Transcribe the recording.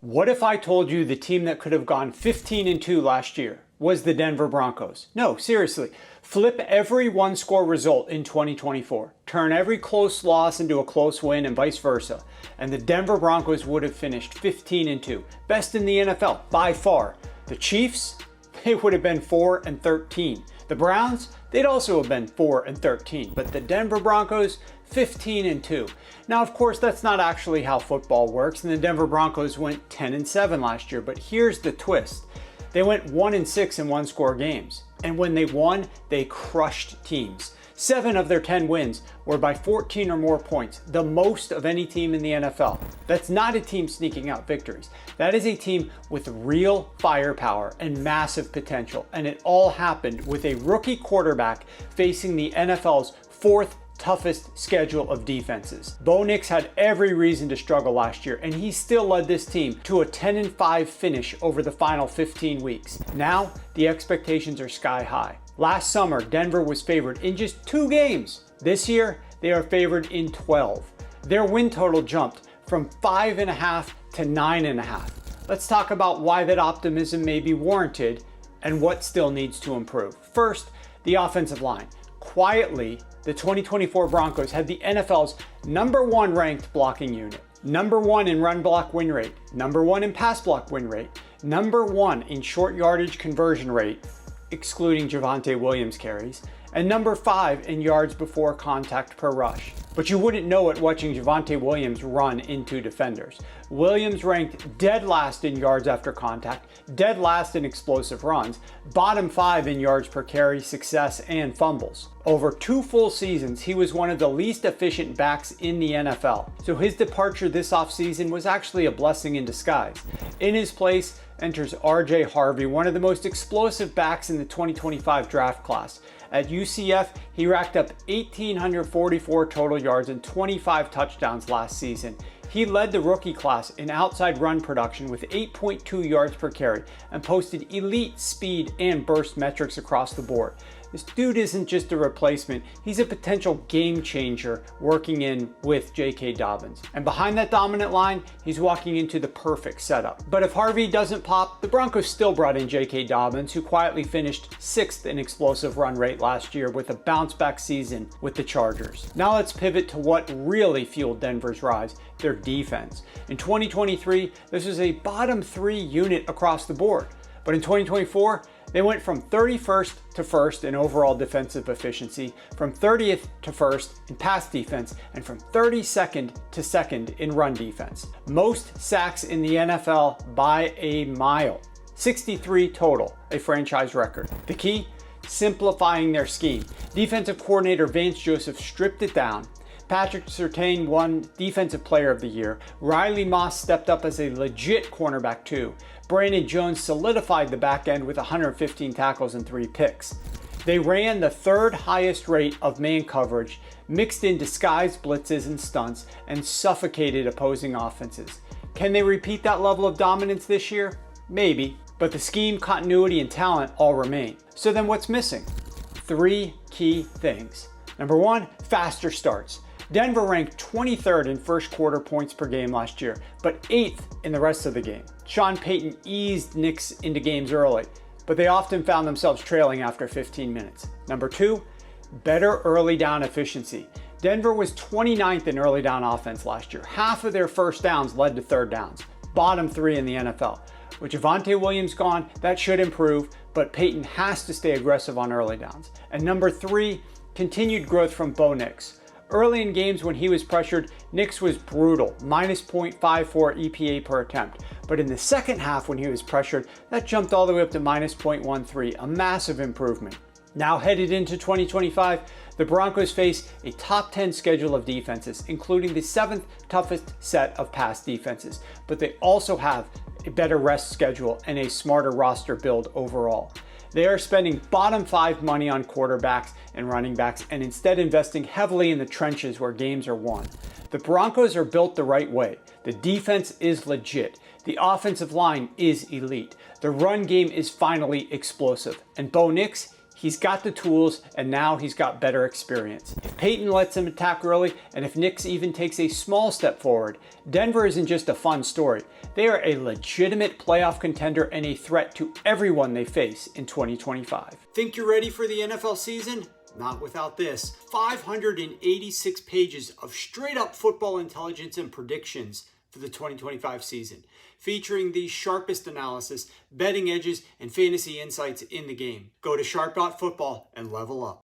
What if I told you the team that could have gone 15-2 last year was the Denver Broncos? No, seriously. Flip every one-score result in 2024. Turn every close loss into a close win and vice versa. And the Denver Broncos would have finished 15-2. Best in the NFL, by far. The Chiefs, they would have been 4-13. The Browns, they'd also have been 4-13. But the Denver Broncos, 15-2. Now, of course, that's not actually how football works, and the Denver Broncos went 10-7 last year. But here's the twist. They went 1-6 in one-score games. And when they won, they crushed teams. 7 of their 10 wins were by 14 or more points, the most of any team in the NFL. That's not a team sneaking out victories. That is a team with real firepower and massive potential. And it all happened with a rookie quarterback facing the NFL's 4th toughest schedule of defenses. Bo Nix had every reason to struggle last year, and he still led this team to a 10-5 finish over the final 15 weeks. Now, the expectations are sky high. Last summer, Denver was favored in just 2 games. This year, they are favored in 12. Their win total jumped from 5.5 to 9.5. Let's talk about why that optimism may be warranted and what still needs to improve. First, the offensive line. Quietly, the 2024 Broncos had the NFL's #1 ranked blocking unit, #1 in run block win rate, #1 in pass block win rate, #1 in short yardage conversion rate, excluding Javonte Williams carries, and #5 in yards before contact per rush. But you wouldn't know it watching Javonte Williams run into defenders. Williams ranked dead last in yards after contact, dead last in explosive runs, bottom 5 in yards per carry, success, and fumbles. Over 2 full seasons, he was one of the least efficient backs in the NFL. So his departure this offseason was actually a blessing in disguise. In his place enters RJ Harvey, one of the most explosive backs in the 2025 draft class. At UCF, he racked up 1,844 total yards and 25 touchdowns last season. He led the rookie class in outside run production with 8.2 yards per carry and posted elite speed and burst metrics across the board. This dude isn't just a replacement, he's a potential game changer working in with J.K. Dobbins. And behind that dominant line, he's walking into the perfect setup. But if Harvey doesn't pop, the Broncos still brought in J.K. Dobbins, who quietly finished 6th in explosive run rate last year with a bounce back season with the Chargers. Now let's pivot to what really fueled Denver's rise, their defense. In 2023, this was a bottom 3 unit across the board. But in 2024, they went from 31st to 1st in overall defensive efficiency, from 30th to 1st in pass defense, and from 32nd to 2nd in run defense. Most sacks in the NFL by a mile. 63 total, a franchise record. The key? Simplifying their scheme. Defensive coordinator Vance Joseph stripped it down. Patrick Surtain won Defensive Player of the Year. Riley Moss stepped up as a legit cornerback too. Brandon Jones solidified the back end with 115 tackles and 3 picks. They ran the 3rd highest rate of man coverage, mixed in disguised blitzes and stunts, and suffocated opposing offenses. Can they repeat that level of dominance this year? Maybe, but the scheme, continuity, and talent all remain. So then what's missing? 3 key things. Number 1, faster starts. Denver ranked 23rd in first quarter points per game last year, but 8th in the rest of the game. Sean Payton eased Nix into games early, but they often found themselves trailing after 15 minutes. Number 2, better early down efficiency. Denver was 29th in early down offense last year. Half of their first downs led to 3rd downs, bottom 3 in the NFL. With Javonte Williams gone, that should improve, but Payton has to stay aggressive on early downs. And number 3, continued growth from Bo Nix. Early in games when he was pressured, Nix was brutal, -0.54 EPA per attempt. But in the second half when he was pressured, that jumped all the way up to -0.13, a massive improvement. Now headed into 2025, the Broncos face a top 10 schedule of defenses, including the 7th toughest set of pass defenses. But they also have a better rest schedule and a smarter roster build overall. They are spending bottom 5 money on quarterbacks and running backs and instead investing heavily in the trenches where games are won. The Broncos are built the right way. The defense is legit. The offensive line is elite. The run game is finally explosive. And Bo Nix, He's got the tools, and now he's got better experience. If Payton lets him attack early, and if Nix even takes a small step forward, Denver isn't just a fun story. They are a legitimate playoff contender and a threat to everyone they face in 2025. Think you're ready for the NFL season? Not without this. 586 pages of straight-up football intelligence and predictions for the 2025 season, featuring the sharpest analysis, betting edges, and fantasy insights in the game. Go to sharp.football and level up.